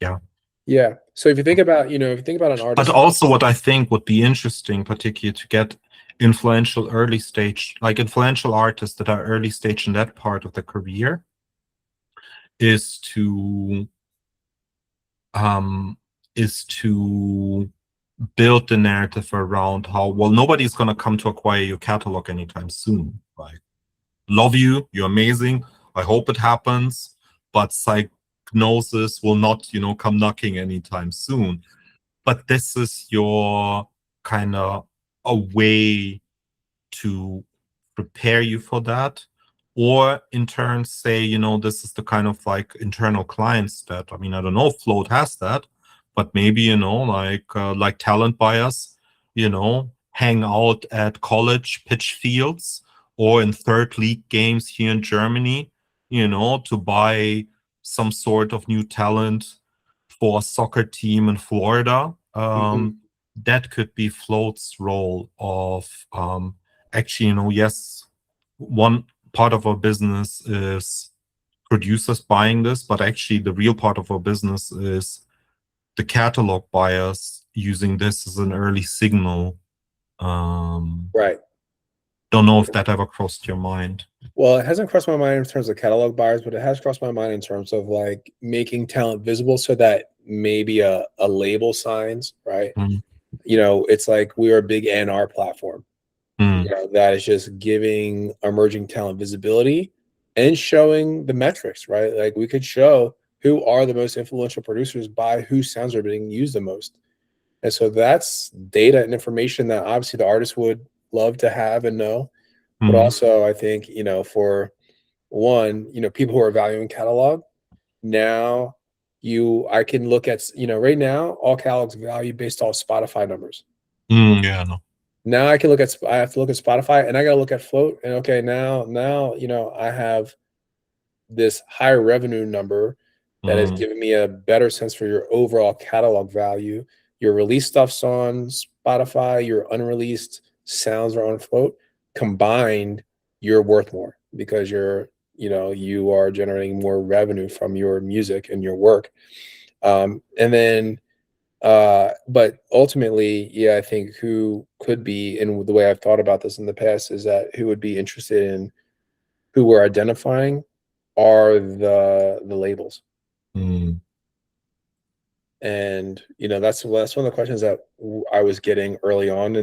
yeah. Yeah. So if you think about, you know, if you think about an artist, But also what I think would be interesting, particularly to get influential early stage, like influential artists that are early stage in that part of the career, is to build the narrative around how, well, nobody's going to come to acquire your catalog anytime soon. Like, love you, you're amazing, I hope it happens, but Psygnosis will not, you know, come knocking anytime soon. But this is your kind of a way to prepare you for that, or in turn say, you know, this is the kind of like internal clients that, I mean, I don't know if Float has that, but maybe, you know, like talent buyers, you know, hang out at college pitch fields or in third league games here in Germany, you know, to buy some sort of new talent for a soccer team in Florida. That could be Float's role of actually, you know, yes, one part of our business is producers buying this, but actually the real part of our business is the catalog buyers using this as an early signal. right. Don't know if that ever crossed your mind. Well, it hasn't crossed my mind in terms of catalog buyers, but it has crossed my mind in terms of like making talent visible so that maybe a label signs, right? You know, it's like we're a big A&R platform. You know, that is just giving emerging talent visibility and showing the metrics, right? Like we could show who are the most influential producers by whose sounds are being used the most. And so that's data and information that obviously the artist would love to have and know. But also I think, you know, for one, you know, people who are valuing catalog, now I can look at, you know, right now all catalogs value based off Spotify numbers. Yeah, no. Now I have to look at Spotify and I got to look at Float, and okay, now, you know, I have this higher revenue number that is giving me a better sense for your overall catalog value. Your released stuff's on Spotify, your unreleased sounds are on Float. Combined, you're worth more because you're, you know, you are generating more revenue from your music and your work. And then but ultimately, yeah, I think who could be, and the way I've thought about this in the past is that who would be interested in who we're identifying are the labels. And you know, that's one of the questions that I was getting early on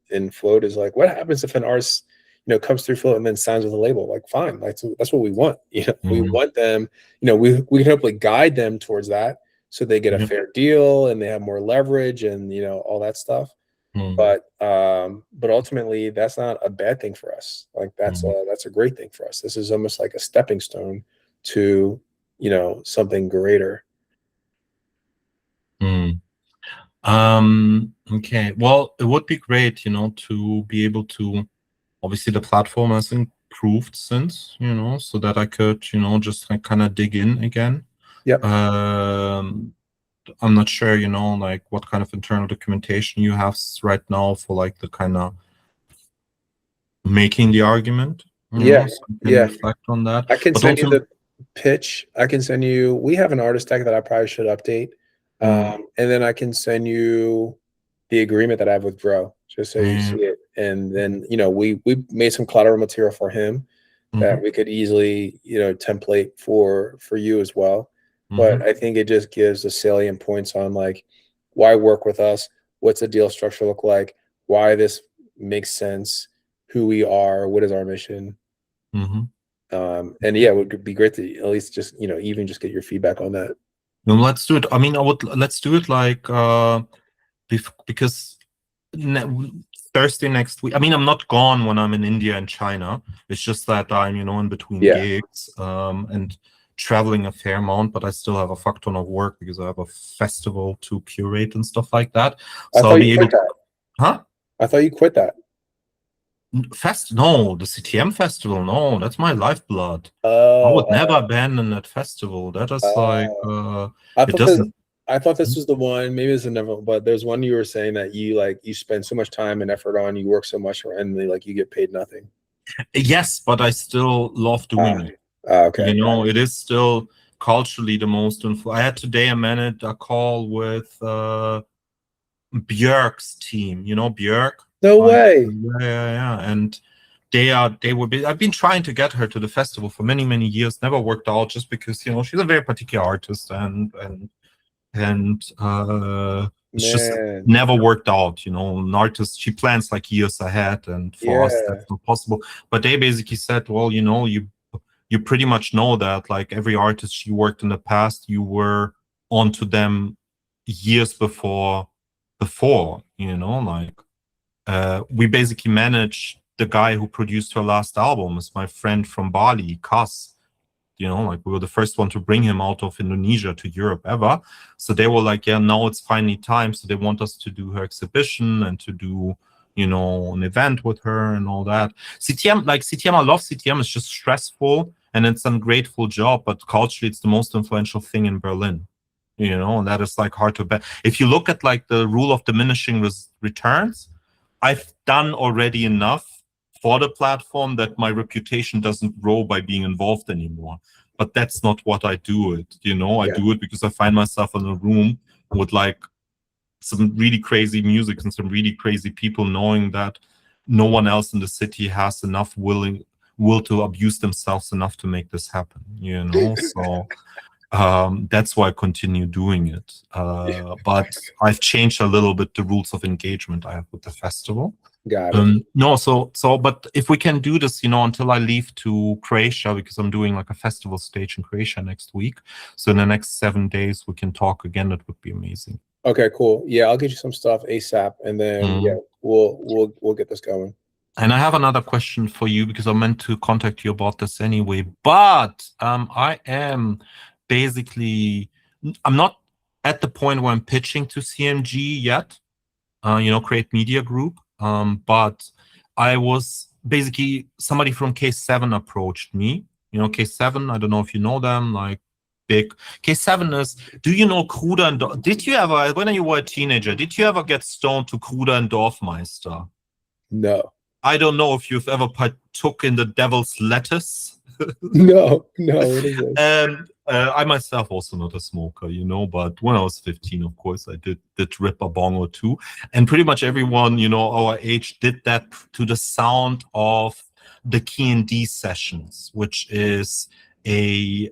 in Float is like, what happens if an artist, you know, comes through Float and then signs with a label? Like, fine, that's what we want. You know, we want them, you know, we can hopefully guide them towards that so they get a fair deal and they have more leverage and, you know, all that stuff. But ultimately that's not a bad thing for us. Like that's a great thing for us. This is almost like a stepping stone to, you know, something greater. Okay, well, it would be great, you know, to be able to, obviously the platform has improved since, you know, so that I could, you know, just like kind of dig in again. Yep. I'm not sure, you know, like what kind of internal documentation you have right now for like the kind of making the argument. Yeah, so you can reflect on that. I can send you the pitch. I can send you, we have an artist deck that I probably should update. And then I can send you the agreement that I have with Grow, just so you see it. And then, you know, we made some collateral material for him that we could easily, you know, template for you as well. But I think it just gives the salient points on like why work with us, what's the deal structure look like, why this makes sense, who we are, what is our mission. And yeah, it would be great to at least just, you know, even just get your feedback on that. No, let's do it. I mean, let's do it like because Thursday next week. I mean, I'm not gone when I'm in India and China. It's just that I'm, you know, in between gigs and traveling a fair amount, but I still have a fuck ton of work because I have a festival to curate and stuff like that. So I'll be able to, I thought you quit that. No, the CTM festival, no, that's my lifeblood. I would never abandon that festival. That is like I it thought doesn't. I thought this was the one. Maybe it's another, but there's one you were saying that you spend so much time and effort on, you work so much, and like you get paid nothing. Yes, but I still love doing it. Okay. You know, it is still culturally the most I had today a call with Björk's team. You know Björk? No way. Yeah. And I've been trying to get her to the festival for many, many years, never worked out, just because, you know, she's a very particular artist and it's just never worked out, you know. An artist, she plans like years ahead, and for us that's not possible. But they basically said, well, you know, you pretty much know that, like, every artist you worked in the past, you were onto them years before, you know, like we basically manage the guy who produced her last album is my friend from Bali, Kas. You know, like we were the first one to bring him out of Indonesia to Europe ever. So they were like, yeah, now it's finally time. So they want us to do her exhibition and to do, you know, an event with her and all that. CTM, I love CTM. It's just stressful and it's an ungrateful job, but culturally it's the most influential thing in Berlin. You know, and that is like hard to bet. If you look at like the rule of diminishing returns, I've done already enough for the platform that my reputation doesn't grow by being involved anymore. But that's not what I do it, you know. I do it because I find myself in a room with like some really crazy music and some really crazy people, knowing that no one else in the city has enough will to abuse themselves enough to make this happen, you know. So that's why I continue doing it. But I've changed a little bit the rules of engagement I have with the festival. Got it. No, but if we can do this, you know, until I leave to Croatia, because I'm doing like a festival stage in Croatia next week. So in the next 7 days, we can talk again. That would be amazing. Okay, cool. Yeah, I'll get you some stuff ASAP, and then we'll get this going. And I have another question for you, because I meant to contact you about this anyway. But I am basically, I'm not at the point where I'm pitching to CMG yet. You know, Create Media Group. But I was basically, somebody from K7 approached me. You know, K7, I don't know if you know them, like big. K7 is, do you know Kruder and did you ever, when you were a teenager, did you ever get stoned to Kruder and Dorfmeister? No. I don't know if you've ever partook in the Devil's Lettuce. No. What is it? I myself also not a smoker, you know, but when I was 15, of course, I did rip a bong or two. And pretty much everyone, you know, our age did that to the sound of the K&D Sessions, which is a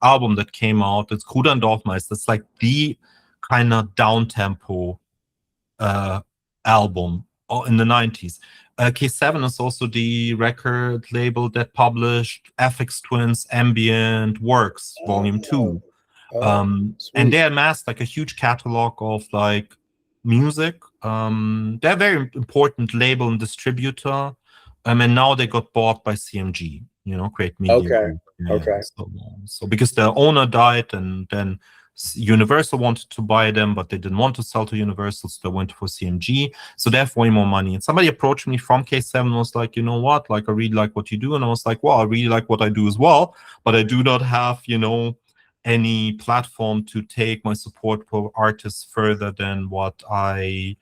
album that came out. It's Kruder and Dorfmeister. It's like the kind of down-tempo album in the 90s. K7 is also the record label that published Aphex Twin's Ambient Works Volume 2. And they amassed like a huge catalog of like music. They're a very important label and distributor. And now they got bought by CMG, you know, Create Media Group. Yeah, okay. So because the owner died, and then Universal wanted to buy them, but they didn't want to sell to Universal, so they went for CMG. So they have way more money. And somebody approached me from K7 and was like, you know what, like, I really like what you do. And I was like, well, I really like what I do as well, but I do not have, you know, any platform to take my support for artists further than what I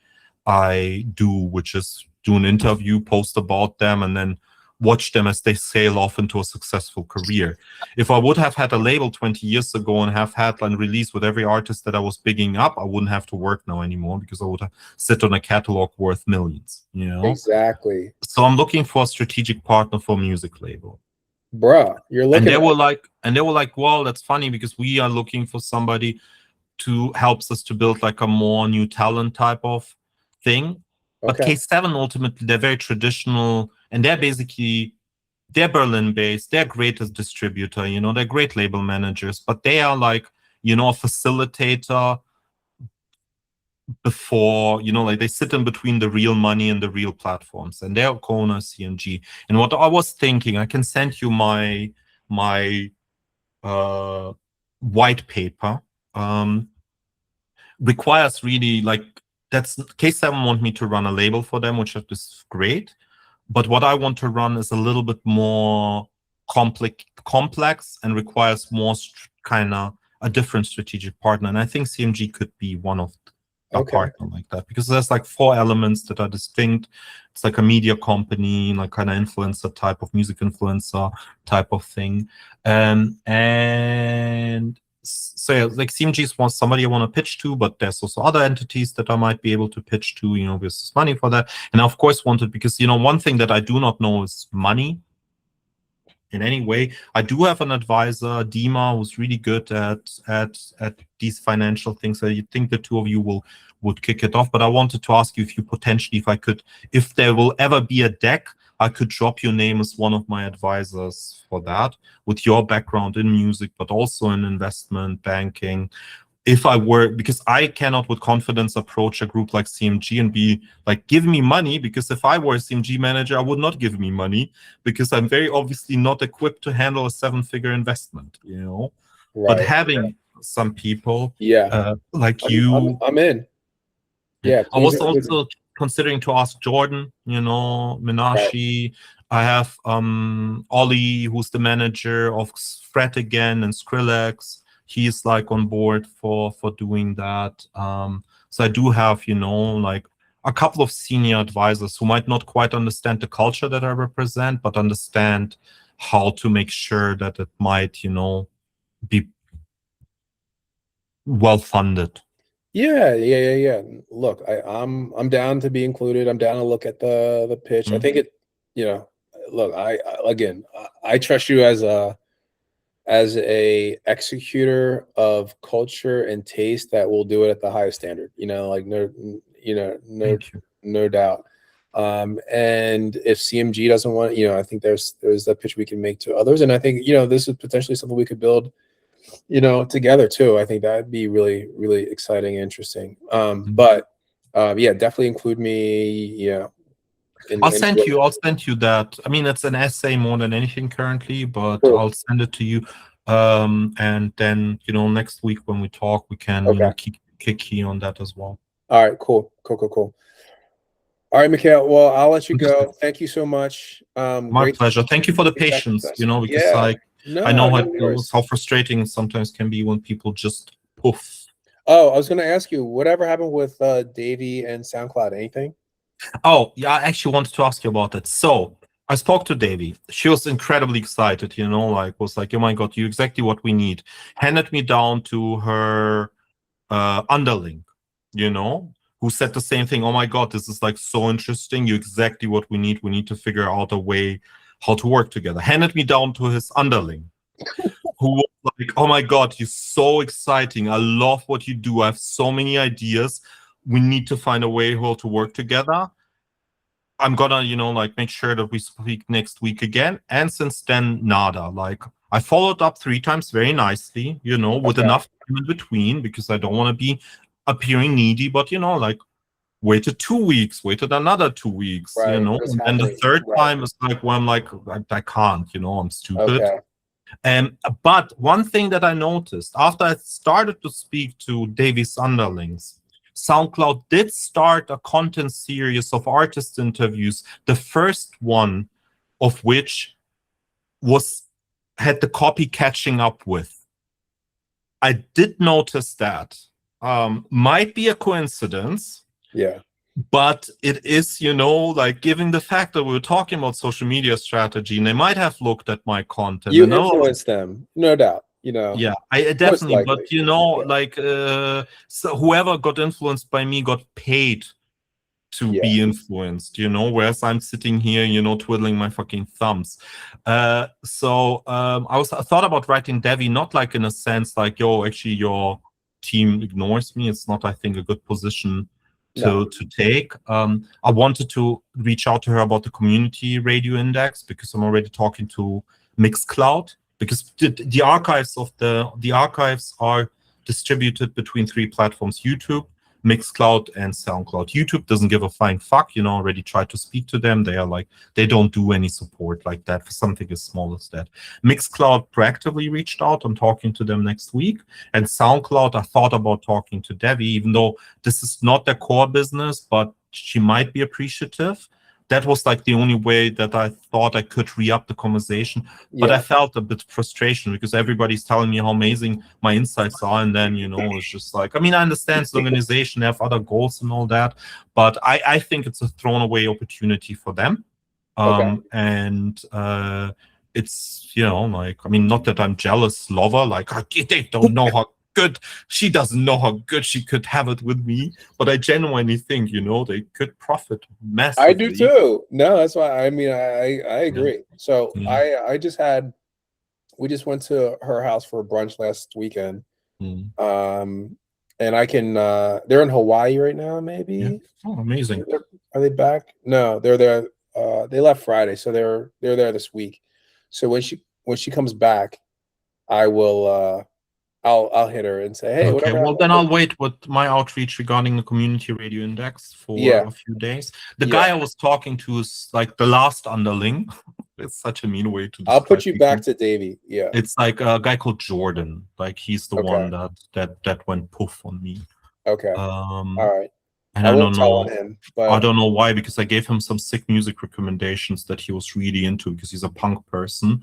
do, which is do an interview, post about them, and then watch them as they sail off into a successful career. If I would have had a label 20 years ago and have had a release with every artist that I was bigging up, I wouldn't have to work now anymore, because I would have sit on a catalog worth millions, you know? Exactly. So I'm looking for a strategic partner for a music label. Bruh, you're looking. And they were like, well, that's funny, because we are looking for somebody to helps us to build like a more new talent type of thing. But K7 ultimately, they're very traditional, and they're Berlin-based. They're great as distributor, you know, they're great label managers, but they are like, you know, a facilitator before, you know, like they sit in between the real money and the real platforms, and they're co-owner CMG. And what I was thinking, I can send you my white paper. Requires really like that's K7 want me to run a label for them, which is great. But what I want to run is a little bit more complex and requires more kind of a different strategic partner. And I think CMG could be one of a partner like that, because there's like 4 elements that are distinct. It's like a media company, like kind of influencer type of music influencer type of thing. And so yeah, like CMG is somebody I want to pitch to, but there's also other entities that I might be able to pitch to, you know, with money for that. And I, of course, wanted, because, you know, one thing that I do not know is money in any way. I do have an advisor, Dima, who's really good at these financial things. So you think the two of you would kick it off. But I wanted to ask you if you potentially, if there will ever be a deck, I could drop your name as one of my advisors for that, with your background in music, but also in investment banking. If I were, because I cannot with confidence approach a group like CMG and be like, give me money, because if I were a CMG manager, I would not give me money, because I'm very obviously not equipped to handle a 7-figure investment, you know. Right. But having some people like I'm in. Yeah. I was also considering to ask Jordan, you know, Minashi. Right. I have Ollie, who's the manager of Fret again, and Skrillex. He's like on board for doing that. So I do have, you know, like a couple of senior advisors who might not quite understand the culture that I represent, but understand how to make sure that it might, you know, be well funded. Yeah. Look, I'm down to be included. I'm down to look at the pitch. I think it, you know, look, I trust you as a executor of culture and taste that will do it at the highest standard, you know, like no doubt. And if CMG doesn't want, you know, I think there's a pitch we can make to others. And I think, you know, this is potentially something we could build, you know, together too. I think that'd be really, really exciting and interesting. But yeah, definitely include me. Yeah. I'll send you that. I mean, it's an essay more than anything currently, but cool. I'll send it to you. And then, you know, next week when we talk, we can you know, kick key on that as well. All right, cool. All right, Mikhail. Well, I'll let you go. Thank you so much. My pleasure. Thank you for the patience, you know, because I know how frustrating sometimes can be when people just poof. Oh, I was going to ask you, whatever happened with Davey and SoundCloud? Anything? Oh, yeah, I actually wanted to ask you about it. So I spoke to Davey. She was incredibly excited, you know, like was like, oh my God, you're exactly what we need. Handed me down to her underling, you know, who said the same thing. Oh my God, this is like so interesting. You're exactly what we need. We need to figure out a way how to work together. Handed me down to his underling, who was like, oh my God, you're so exciting. I love what you do. I have so many ideas. We need to find a way how to work together. I'm gonna, you know, like make sure that we speak next week again. And since then, nada. Like I followed up 3 times very nicely, you know, with enough time in between, because I don't want to be appearing needy, but you know, like waited 2 weeks, waited another 2 weeks, you know, and the third time is like when I'm like, I can't, you know, I'm stupid. But one thing that I noticed after I started to speak to Davey's underlings, SoundCloud did start a content series of artist interviews, the first one of which had the copy catching up with. I did notice that. Might be a coincidence. Yeah. But it is, you know, like given the fact that we were talking about social media strategy, and they might have looked at my content. You influenced them, no doubt. You know, yeah, I definitely, but you know, like so whoever got influenced by me got paid to be influenced, you know, whereas I'm sitting here, you know, twiddling my fucking thumbs. So I thought about writing Devi, not like in a sense like, yo, actually your team ignores me. It's not, I think, a good position to take. I wanted to reach out to her about the community radio index, because I'm already talking to Mixcloud, because the archives of the archives are distributed between 3 platforms: YouTube, Mixcloud and SoundCloud. YouTube doesn't give a flying fuck. You know, already tried to speak to them. They are like, they don't do any support like that for something as small as that. Mixcloud proactively reached out. I'm talking to them next week. And SoundCloud, I thought about talking to Debbie, even though this is not their core business, but she might be appreciative. That was like the only way that I thought I could re-up the conversation. But I felt a bit frustration because everybody's telling me how amazing my insights are. And then, you know, it's just like, I mean, I understand it's an organization, they have other goals and all that, but I think it's a thrown away opportunity for them. And it's, you know, like, I mean, not that I'm jealous lover, like, they don't know how good, she doesn't know how good she could have it with me, but I genuinely think, you know, they could profit massively. I do too. No, that's why, I mean, I agree. So we just went to her house for brunch last weekend. And I can, they're in Hawaii right now, maybe. Oh, amazing. Are they back? No, they're there. They left Friday, so they're there this week. So when she comes back, I will, I'll hit her and say, hey, okay, well, then I'll wait with my outreach regarding the Community Radio Index for a few days. The guy I was talking to is like the last underling. It's such a mean way to describe I'll put you people. back to Davey. Yeah. It's like a guy called Jordan. Like he's the one that went poof on me. Okay. All right. And I don't know him, but I don't know why, because I gave him some sick music recommendations that he was really into because he's a punk person.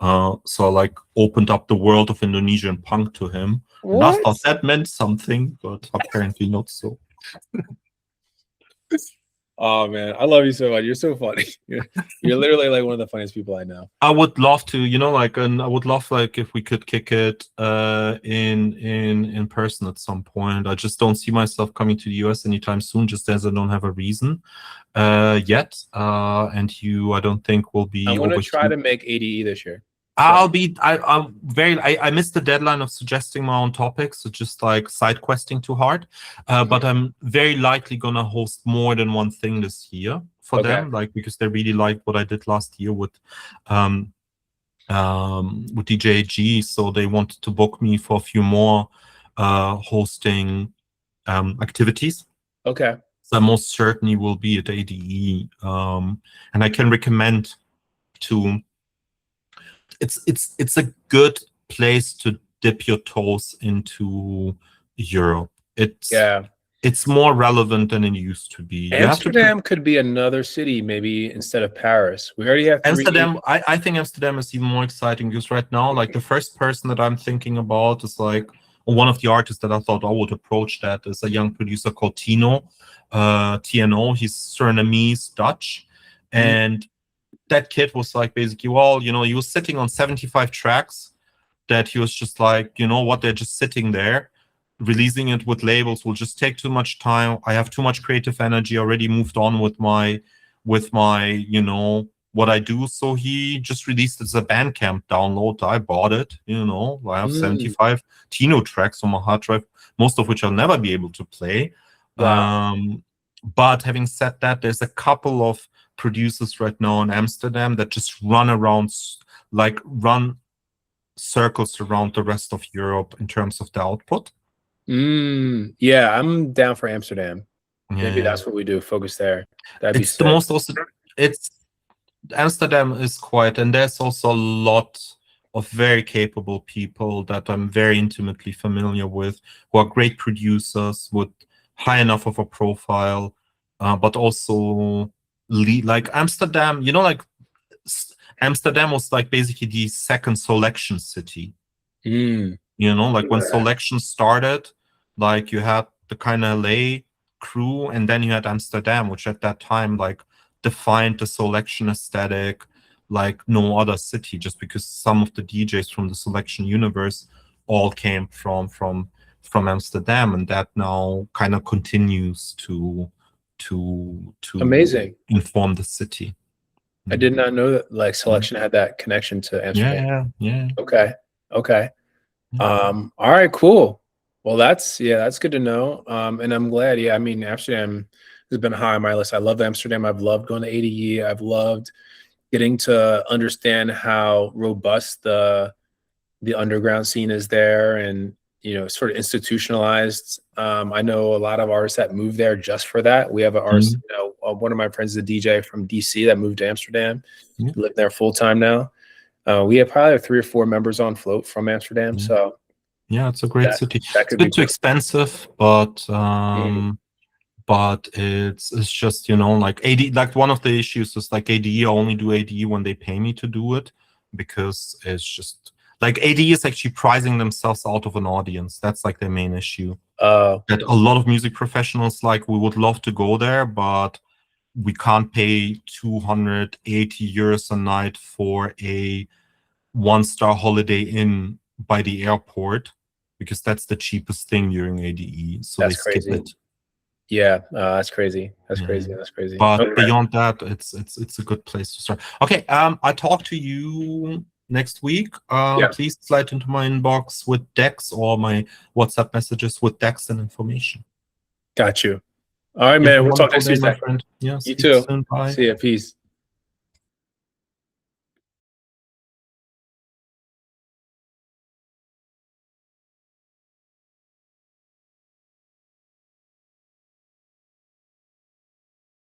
So I like opened up the world of Indonesian punk to him. And I thought that meant something, but apparently not so. Oh man, I love you so much. You're so funny. You're literally like one of the funniest people I know. I would love to, you know, like, and I would love like if we could kick it in person at some point. I just don't see myself coming to the US anytime soon, just as I don't have a reason yet. And you, I don't think will be. I'm gonna try to make ADE this year. I'm I missed the deadline of suggesting my own topics, so just like side questing too hard. But I'm very likely gonna host more than one thing this year for them, like because they really liked what I did last year with DJG, so they wanted to book me for a few more hosting activities. Okay. So I most certainly will be at ADE, and I can recommend to. It's a good place to dip your toes into Europe. It's more relevant than it used to be. Amsterdam could be another city, maybe instead of Paris. We already have Amsterdam. I think Amsterdam is even more exciting because right now, like the first person that I'm thinking about is like one of the artists that I thought I would approach that is a young producer called Tino, TNO. He's Surinamese Dutch, and that kid was like basically, well, you know, he was sitting on 75 tracks that he was just like, you know what, they're just sitting there. Releasing it with labels will just take too much time. I have too much creative energy, already moved on with my, you know, what I do. So he just released it as a Bandcamp download. I bought it, you know, I have 75 Tino tracks on my hard drive, most of which I'll never be able to play. Wow. But having said that, there's a couple of producers right now in Amsterdam that just run circles around the rest of Europe in terms of the output. Yeah, I'm down for Amsterdam. Maybe that's what we do. Focus there. That'd be sick. It's Amsterdam is quiet, and there's also a lot of very capable people that I'm very intimately familiar with, who are great producers with high enough of a profile, but also like Amsterdam, you know, like Amsterdam was like basically the second Selection city. You know, like when Selection started, like you had the kind of LA crew, and then you had Amsterdam, which at that time like defined the Selection aesthetic like no other city, just because some of the DJs from the Selection universe all came from Amsterdam, and that now kind of continues to amazing inform the city. I did not know that like Selection had that connection to Amsterdam. Yeah. Okay. All right, cool. Well, that's good to know. And I'm glad. Yeah, I mean, Amsterdam has been high on my list. I love Amsterdam. I've loved going to ADE. I've loved getting to understand how robust the underground scene is there, and sort of institutionalized. I know a lot of artists that move there just for that. We have an artist, one of my friends is a DJ from DC that moved to Amsterdam, live there full time now. We have probably 3 or 4 members on float from Amsterdam. So yeah, it's a great city. That could it's a be bit too expensive, but it's just, like AD, like one of the issues is like ADE, I only do ADE when they pay me to do it, because it's just like ADE is actually pricing themselves out of an audience. That's like their main issue. That a lot of music professionals, like, we would love to go there, but we can't pay 280 euros a night for a 1-star Holiday Inn by the airport, because that's the cheapest thing during ADE. So That's they skip crazy. it. Yeah, that's crazy. That's crazy. That's crazy. But beyond that, it's a good place to start. Okay, I talk to you next week. Please slide into my inbox with decks or my WhatsApp messages with decks and information. Got you. All right, man. We'll talk next week, my friend. Yeah, you too. Soon. Bye. See ya. Peace.